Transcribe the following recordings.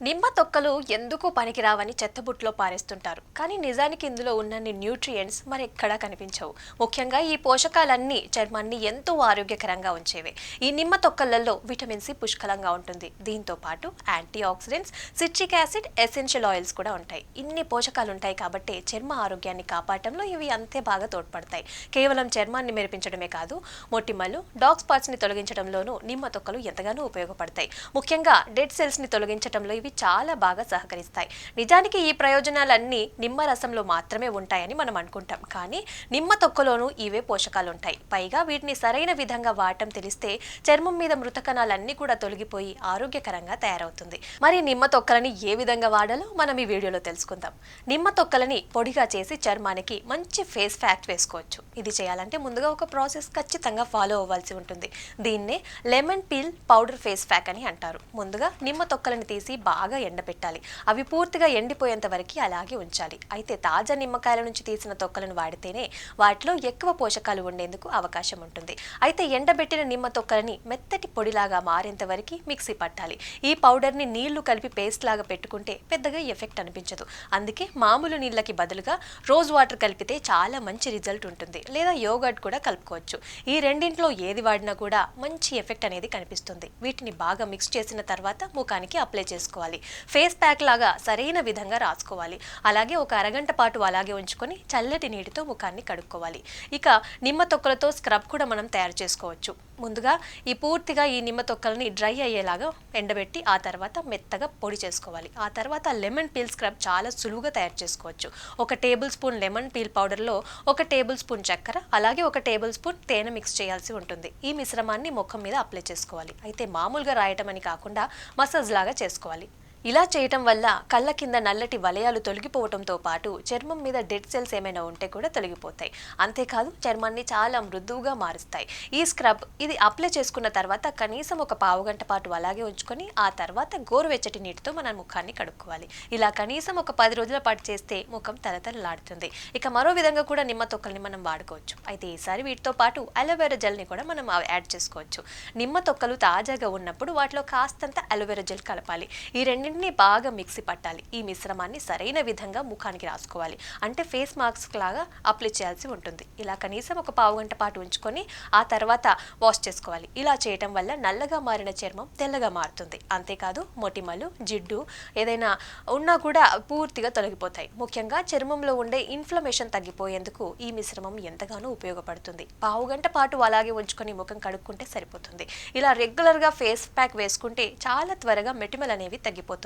నిమ్మ తొక్కలు ఎందుకు పనికిరావని చెత్తబుట్టలో పారేస్తుంటారు. కానీ నిజానికి ఇందులో ఉన్నన్ని న్యూట్రియంట్స్ మరెక్కడా కనిపించవు. ముఖ్యంగా ఈ పోషకాలన్నీ చర్మాన్ని ఎంతో ఆరోగ్యకరంగా ఉంచేవే. ఈ నిమ్మ తొక్కలలో విటమిన్ సి పుష్కలంగా ఉంటుంది. దీంతో పాటు antioxidants, citric acid, essential oils కూడా ఉంటాయి. ఇన్ని పోషకాలు ఉంటాయి కాబట్టి చర్మ ఆరోగ్యాన్ని కాపాడటంలో ఇవి అంతే బాగా తోడ్పడతాయి. కేవలం చర్మాన్ని మెరిపించడమే కాదు, మొటిమలు, డార్క్ స్పాట్స్ ని తొలగించడంలోనూ నిమ్మ తొక్కలు ఎంతగానో ఉపయోగపడతాయి. ముఖ్యంగా డెడ్ సెల్స్ ని తొలగించడంలో ఇవి చాలా బాగా సహకరిస్తాయి. నిజానికి ఈ ప్రయోజనాలన్నీ నిమ్మ రసంలో మాత్రమే ఉంటాయని మనం అనుకుంటాం. కానీ నిమ్మ తొక్కలోనూ ఇవే పోషకాలు ఉంటాయి. పైగా వీటిని సరైన విధంగా వాడటం తెలిస్తే చర్మం మీద మృత కణాలన్నీ కూడా తొలగిపోయి ఆరోగ్యకరంగా తయారవుతుంది. మరి నిమ్మ తొక్కలని ఏ విధంగా వాడాలో మనం ఈ వీడియోలో తెలుసుకుందాం. నిమ్మ తొక్కలని పొడిగా చేసి చర్మానికి మంచి ఫేస్ ప్యాక్ వేసుకోవచ్చు. ఇది చేయాలంటే ముందుగా ఒక ప్రాసెస్ ఖచ్చితంగా ఫాలో అవ్వాల్సి ఉంటుంది. దీన్నే lemon peel powder face pack అని అంటారు. ముందుగా నిమ్మ తొక్కలను తీసి బాగా ఎండబెట్టాలి. అవి పూర్తిగా ఎండిపోయేంత వరకు అలాగే ఉంచాలి. అయితే తాజా నిమ్మకాయల నుంచి తీసిన తొక్కలను వాడితేనే వాటిలో ఎక్కువ పోషకాలు ఉండేందుకు అవకాశం ఉంటుంది. అయితే ఎండబెట్టిన నిమ్మ తొక్కలని మెత్తటి పొడిలాగా మారేంత వరకు మిక్సీ పట్టాలి. ఈ పౌడర్ని నీళ్లు కలిపి పేస్ట్ లాగా పెట్టుకుంటే పెద్దగా ఎఫెక్ట్ అనిపించదు. అందుకే మామూలు నీళ్ళకి బదులుగా రోజ్ వాటర్ కలిపితే చాలా మంచి రిజల్ట్ ఉంటుంది. లేదా యోగర్ట్ కూడా కలుపుకోవచ్చు. ఈ రెండింట్లో ఏది వాడినా కూడా మంచి ఎఫెక్ట్ అనేది కనిపిస్తుంది. వీటిని బాగా మిక్స్ చేసిన తర్వాత ముఖానికి అప్లై చేసుకోవాలి. ఫేస్ ప్యాక్ లాగా సరైన విధంగా రాసుకోవాలి. అలాగే ఒక అరగంట పాటు అలాగే ఉంచుకొని చల్లటి నీటితో ముఖాన్ని కడుక్కోవాలి. ఇక నిమ్మ తొక్కలతో స్క్రబ్ కూడా మనం తయారు చేసుకోవచ్చు. ముందుగా పూర్తిగా ఈ నిమ్మ తొక్కలని డ్రై అయ్యేలాగా ఎండబెట్టి ఆ తర్వాత మెత్తగా పొడి చేసుకోవాలి. ఆ తర్వాత లెమన్ పీల్ స్క్రబ్ చాలా సులువుగా తయారు చేసుకోవచ్చు. 1 టేబుల్ స్పూన్ లెమన్ పీల్ పౌడర్లో 1 టేబుల్ స్పూన్ చక్కెర, అలాగే 1 టేబుల్ స్పూన్ తేనె మిక్స్ చేయాల్సి ఉంటుంది. ఈ మిశ్రమాన్ని ముఖం మీద అప్లై చేసుకోవాలి. అయితే మామూలుగా రాయటం అని కాకుండా మసాజ్ లాగా చేసుకోవాలి. ఇలా చేయటం వల్ల కళ్ళ కింద నల్లటి వలయాలు తొలగిపోవటంతో పాటు చర్మం మీద డెడ్ సెల్స్ ఏమైనా ఉంటే కూడా తొలగిపోతాయి. అంతేకాదు చర్మాన్ని చాలా మృదువుగా మారుస్తాయి. ఈ స్క్రబ్ ఇది అప్లై చేసుకున్న తర్వాత కనీసం ఒక పావుగంట పాటు అలాగే ఉంచుకొని ఆ తర్వాత గోరువెచ్చటి నీటితో మన ముఖాన్ని కడుక్కోవాలి. ఇలా కనీసం ఒక 10 రోజుల పాటు చేస్తే ముఖం తలతలలాడుతుంది. ఇక మరో విధంగా కూడా నిమ్మ తొక్కల్ని మనం వాడుకోవచ్చు. అయితే ఈసారి వీటితో పాటు అలోవెరా జెల్ని కూడా మనం యాడ్ చేసుకోవచ్చు. నిమ్మ తొక్కలు తాజాగా ఉన్నప్పుడు వాటిలో కాస్తంత అలోవెరా జెల్ కలపాలి. ఈ రెండింటిని బాగా మిక్సీ పట్టాలి. ఈ మిశ్రమాన్ని సరైన విధంగా ముఖానికి రాసుకోవాలి. అంటే ఫేస్ మాస్క్ లాగా అప్లై చేయాల్సి ఉంటుంది. ఇలా కనీసం ఒక పావుగంట పాటు ఉంచుకొని ఆ తర్వాత వాష్ చేసుకోవాలి. ఇలా చేయటం వల్ల నల్లగా మారిన చర్మం తెల్లగా మారుతుంది. అంతేకాదు మొటిమలు, జిడ్డు ఏదైనా ఉన్నా కూడా పూర్తిగా తొలగిపోతాయి. ముఖ్యంగా చర్మంలో ఉండే ఇన్ఫ్లమేషన్ తగ్గిపోయేందుకు ఈ మిశ్రమం ఎంతగానో ఉపయోగపడుతుంది. పావుగంట పాటు అలాగే ఉంచుకొని ముఖం కడుక్కుంటే సరిపోతుంది. ఇలా రెగ్యులర్గా ఫేస్ ప్యాక్ వేసుకుంటే చాలా త్వరగా మొటిమలు అనేవి తగ్గిపోతాయి.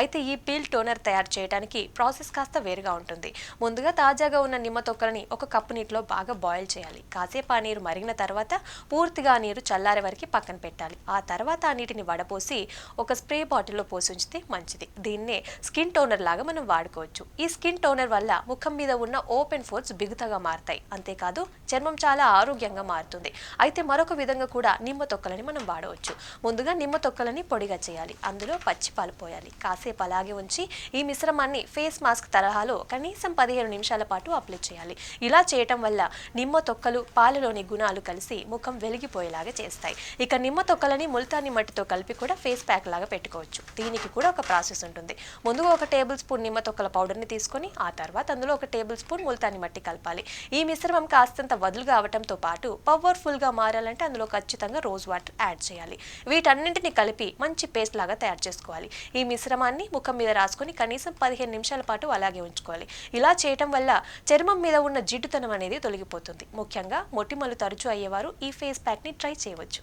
అయితే ఈ పీల్ టోనర్ తయారు చేయడానికి ప్రాసెస్ కాస్త వేరుగా ఉంటుంది. ముందుగా తాజాగా ఉన్న నిమ్మ తొక్కలని 1 కప్పు నీటిలో బాగా బాయిల్ చేయాలి. కాసేపు ఆ నీరు మరిగిన తర్వాత పూర్తిగా ఆ నీరు చల్లారే వరకు పక్కన పెట్టాలి. ఆ తర్వాత ఆ నీటిని వడపోసి ఒక స్ప్రే బాటిల్లో పోసి ఉంచితే మంచిది. దీన్నే స్కిన్ టోనర్ లాగా మనం వాడుకోవచ్చు. ఈ స్కిన్ టోనర్ వల్ల ముఖం మీద ఉన్న ఓపెన్ పోర్స్ బిగుతగా మారుతాయి. అంతేకాదు చర్మం చాలా ఆరోగ్యంగా మారుతుంది. అయితే మరొక విధంగా కూడా నిమ్మ తొక్కలని మనం వాడవచ్చు. ముందుగా నిమ్మ తొక్కలని పొడిగా చేయాలి. అందులో పచ్చిపాలు పోయాలి. కాసేపు అలాగే ఉంచి ఈ మిశ్రమాన్ని ఫేస్ మాస్క్ తరహాలో కనీసం 15 నిమిషాల పాటు అప్లై చేయాలి. ఇలా చేయటం వల్ల నిమ్మ తొక్కలు పాలలోని గుణాలు కలిసి ముఖం వెలిగిపోయేలాగా చేస్తాయి. ఇక నిమ్మ తొక్కలని ముల్తాని మట్టితో కలిపి కూడా ఫేస్ ప్యాక్ లాగా పెట్టుకోవచ్చు. దీనికి కూడా ఒక ప్రాసెస్ ఉంటుంది. ముందుగా 1 టేబుల్ స్పూన్ నిమ్మ తొక్కల పౌడర్ని తీసుకొని ఆ తర్వాత అందులో 1 టేబుల్ స్పూన్ ముల్తాని మట్టి కలపాలి. ఈ మిశ్రమం కాస్తంత వదులుగా అవటంతో పాటు పవర్ఫుల్గా మారాలంటే అందులో ఖచ్చితంగా రోజ్ వాటర్ యాడ్ చేయాలి. వీటన్నింటిని కలిపి మంచి పేస్ట్ లాగా తయారు చేసుకోవాలి. ఈ మిశ్రమాన్ని ముఖం మీద రాసుకొని కనీసం 15 నిమిషాల పాటు అలాగే ఉంచుకోవాలి. ఇలా చేయటం వల్ల చర్మం మీద ఉన్న జిడ్డుతనం అనేది తొలగిపోతుంది. ముఖ్యంగా మొటిమలు తరచూ అయ్యేవారు ఈ ఫేస్ ప్యాక్ని ట్రై చేయవచ్చు.